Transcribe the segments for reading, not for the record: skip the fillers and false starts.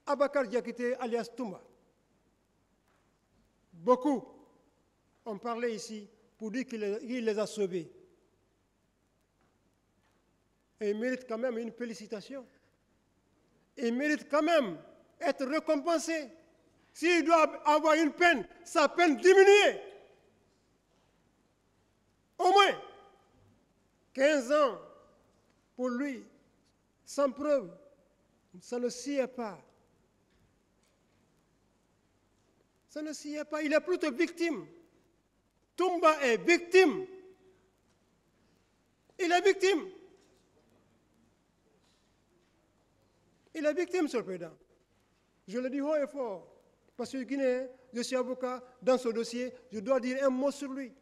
Abakar Diakité alias Toumba. Beaucoup ont parlé ici pour dire qu'il les a sauvés. Et il mérite quand même une félicitation. Il mérite quand même être récompensé. S'il doit avoir une peine, sa peine diminue. Au moins 15 ans pour lui, sans preuve, ça ne s'y est pas. Ça ne s'y est pas. Il est plutôt victime. Toumba est victime. Il est victime. Il est victime, Monsieur le Président. Je le dis haut et fort. Parce que Guinée, je suis avocat, dans ce dossier, je dois dire un mot sur lui.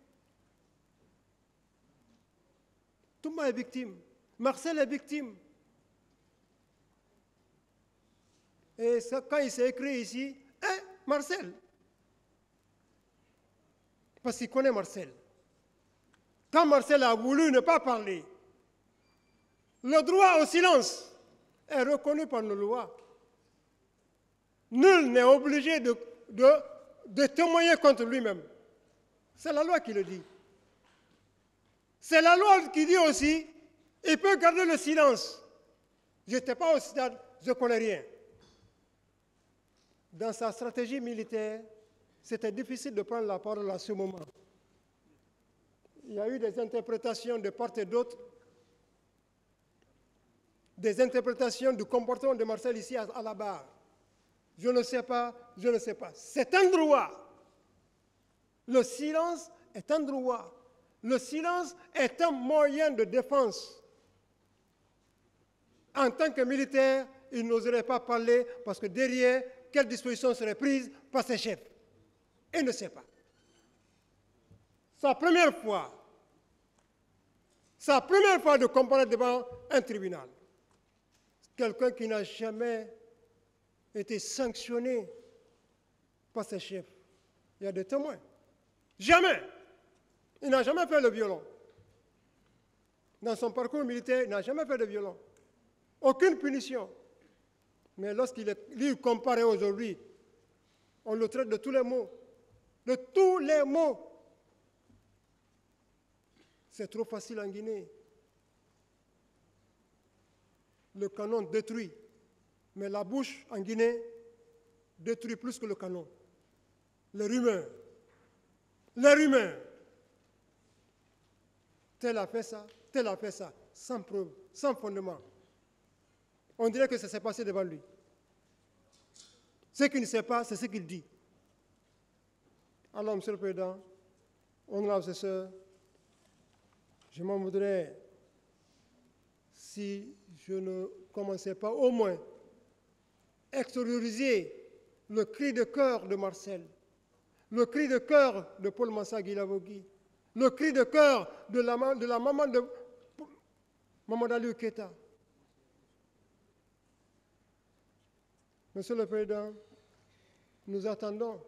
Toumba est victime. Marcel est victime. Et ça, quand il s'est écrit ici, Marcel. Parce qu'il connaît Marcel. Quand Marcel a voulu ne pas parler, le droit au silence est reconnu par nos lois. Nul n'est obligé de témoigner contre lui-même. C'est la loi qui le dit. C'est la loi qui dit aussi, il peut garder le silence. Je n'étais pas au stade, je ne connais rien. Dans sa stratégie militaire, c'était difficile de prendre la parole à ce moment. Il y a eu des interprétations de part et d'autre, des interprétations du comportement de Marcel ici à la barre. Je ne sais pas, je ne sais pas. C'est un droit. Le silence est un droit. Le silence est un moyen de défense. En tant que militaire, il n'oserait pas parler parce que derrière, quelle disposition serait prise par ses chefs? Il ne sait pas. Sa première fois de comparaître devant un tribunal. Quelqu'un qui n'a jamais été sanctionné par ses chefs. Il y a des témoins. Jamais. Il n'a jamais fait le violon. Dans son parcours militaire, il n'a jamais fait de violon. Aucune punition. Mais lorsqu'il est comparé aujourd'hui, on le traite de tous les mots. De tous les mots. C'est trop facile en Guinée. Le canon détruit. Mais la bouche en Guinée détruit plus que le canon. Les rumeurs. Les rumeurs. Tel a fait ça, sans preuve, sans fondement. On dirait que ça s'est passé devant lui. Ce qu'il ne sait pas, c'est ce qu'il dit. Alors, Monsieur le Président, honorables assesseurs, je m'en voudrais si je ne commençais pas au moins extérioriser le cri de cœur de Marcel, le cri de cœur de Paul Massa Guilavogui, le cri de cœur de la maman de Mamadou Aliou Keïta. Monsieur le Président, nous attendons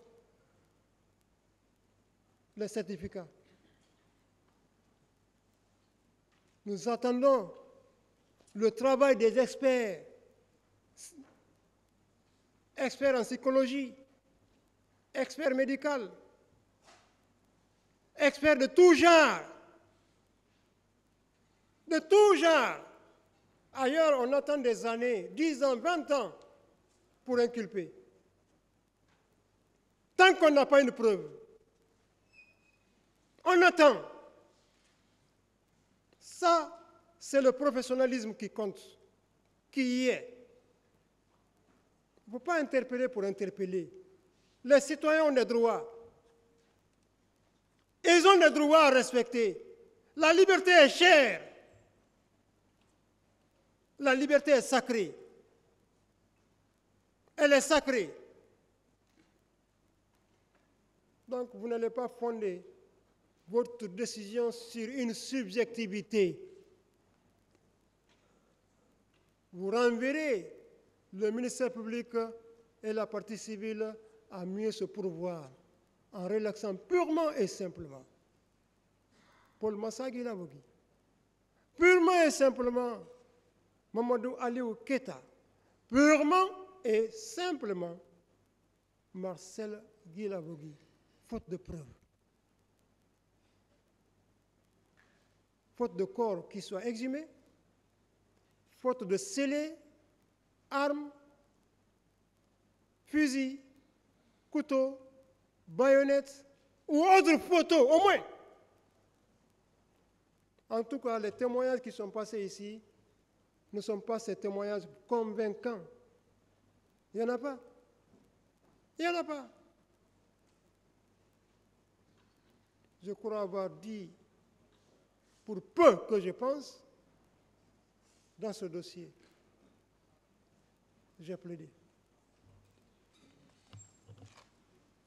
les certificats. Nous attendons le travail des experts, experts en psychologie, experts médicaux, experts de tout genre. De tout genre. Ailleurs, on attend des années, 10 ans, 20 ans, pour inculper. Tant qu'on n'a pas une preuve, on attend. Ça, c'est le professionnalisme qui compte, qui y est. Il ne faut pas interpeller pour interpeller. Les citoyens ont des droits. Ils ont des droits à respecter. La liberté est chère. La liberté est sacrée. Elle est sacrée. Donc, vous n'allez pas fonder votre décision sur une subjectivité. Vous renverrez le ministère public et la partie civile à mieux se pourvoir en relaxant purement et simplement. Paul Massa Guilavogui, purement et simplement Mamadou Aliou Keïta, purement et simplement. simplement Marcel Guy Lavogui, faute de preuves. Faute de corps qui soit exhumé, faute de scellés, armes, fusils, couteaux, baïonnettes ou autres photos, au moins. En tout cas, les témoignages qui sont passés ici ne sont pas ces témoignages convaincants. Il n'y en a pas. Il n'y en a pas. Je crois avoir dit, pour peu que je pense, dans ce dossier. J'ai plaidé.